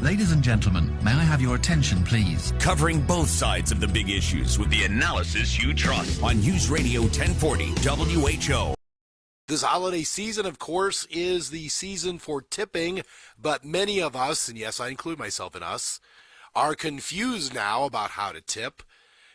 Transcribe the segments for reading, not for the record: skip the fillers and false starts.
Ladies and gentlemen, may I have your attention, please? Covering both sides of the big issues with the analysis you trust on News Radio 1040 WHO. This holiday season, of course, is the season for tipping, but many of us, and yes, I include myself in us, are confused now about how to tip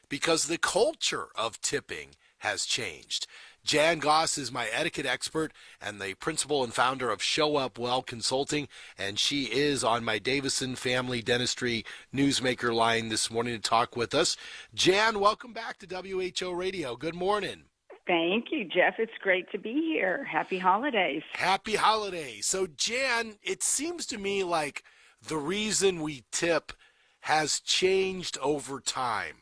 because the culture of tipping has changed. Jan Goss is my etiquette expert and the principal and founder of Show Up Well Consulting, and she is on my Davison Family Dentistry Newsmaker line this morning to talk with us. Jan, welcome back to WHO Radio. Good morning. Thank you, Jeff. It's great to be here. Happy holidays. Happy holidays. So, Jan, it seems to me like the reason we tip has changed over time.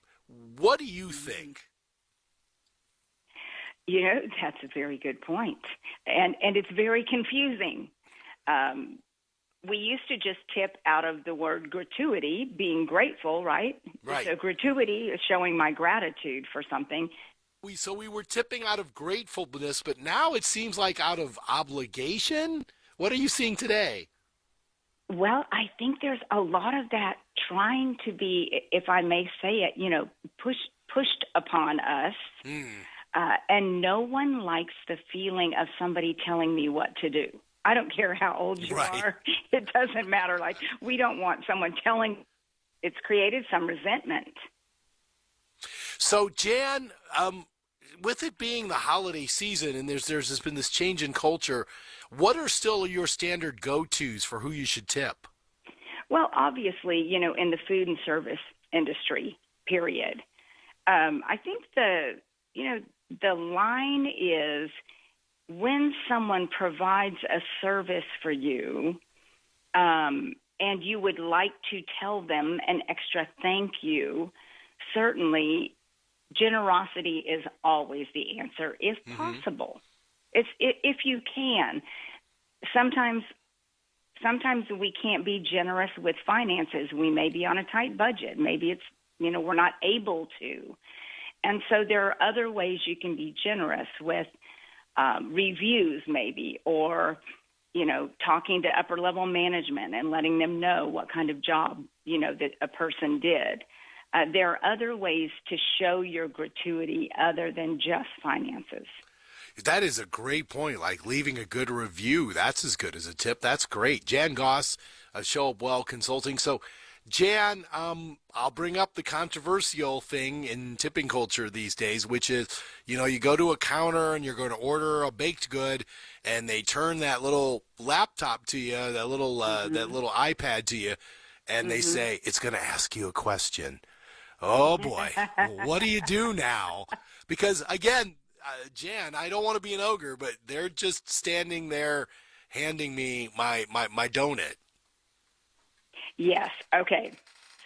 What do you think? You know, that's a very good point. And it's very confusing. We used to just tip out of the word gratuity, being grateful, right? Right. So gratuity is showing my gratitude for something. So we were tipping out of gratefulness, but now it seems like out of obligation. What are you seeing today? Well, I think there's a lot of that trying to be, if I may say it, pushed upon us. And no one likes the feeling of somebody telling me what to do. I don't care how old you are. It doesn't matter. Like, we don't want someone telling. It's created some resentment. So, Jan, with it being the holiday season and there's been this change in culture, what are still your standard go-tos for who you should tip? Well, obviously, in the food and service industry, period. I think the line is when someone provides a service for you and you would like to tell them an extra thank you, certainly generosity is always the answer, if possible. If you can. Sometimes we can't be generous with finances. We may be on a tight budget. Maybe it's, we're not able to. And so there are other ways you can be generous with reviews maybe, or, talking to upper-level management and letting them know what kind of job, that a person did. There are other ways to show your gratuity other than just finances. That is a great point, like leaving a good review. That's as good as a tip. That's great. Jan Goss of Show Up Well Consulting. So, Jan, I'll bring up the controversial thing in tipping culture these days, which is, you go to a counter and you're going to order a baked good, and they turn that little laptop to you, that little iPad to you, and they say, it's going to ask you a question. Oh, boy. What do you do now? Because, again, Jan, I don't want to be an ogre, but they're just standing there handing me my donut. Yes. Okay.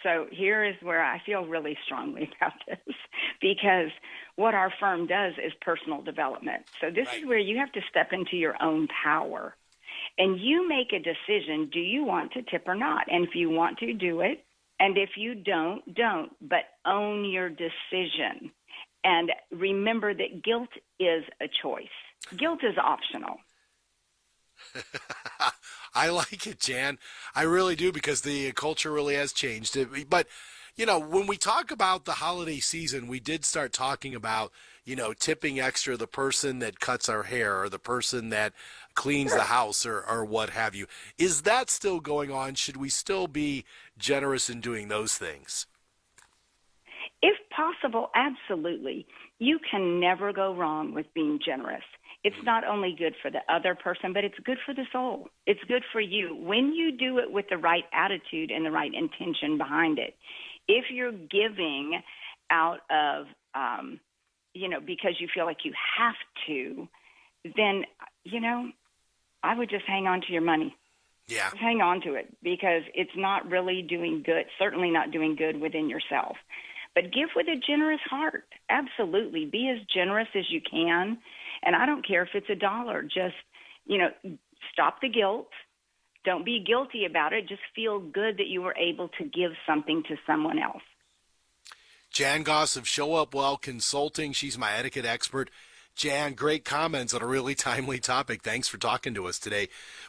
So here is where I feel really strongly about this, because what our firm does is personal development. So this is where you have to step into your own power, and you make a decision. Do you want to tip or not? And if you want to, do it. And if you don't, but own your decision. And remember that guilt is a choice. Guilt is optional. I like it, Jan. I really do, because the culture really has changed. But, when we talk about the holiday season, we did start talking about, tipping extra the person that cuts our hair or the person that cleans the house or what have you. Is that still going on? Should we still be generous in doing those things? If possible, absolutely. You can never go wrong with being generous. It's not only good for the other person, but it's good for the soul. It's good for you. When you do it with the right attitude and the right intention behind it, if you're giving out of, because you feel like you have to, then, I would just hang on to your money. Yeah. Just hang on to it, because it's not really doing good, certainly not doing good within yourself. But give with a generous heart. Absolutely. Be as generous as you can. And I don't care if it's $1. Just, stop the guilt. Don't be guilty about it. Just feel good that you were able to give something to someone else. Jan Goss of Show Up Well Consulting. She's my etiquette expert. Jan, great comments on a really timely topic. Thanks for talking to us today.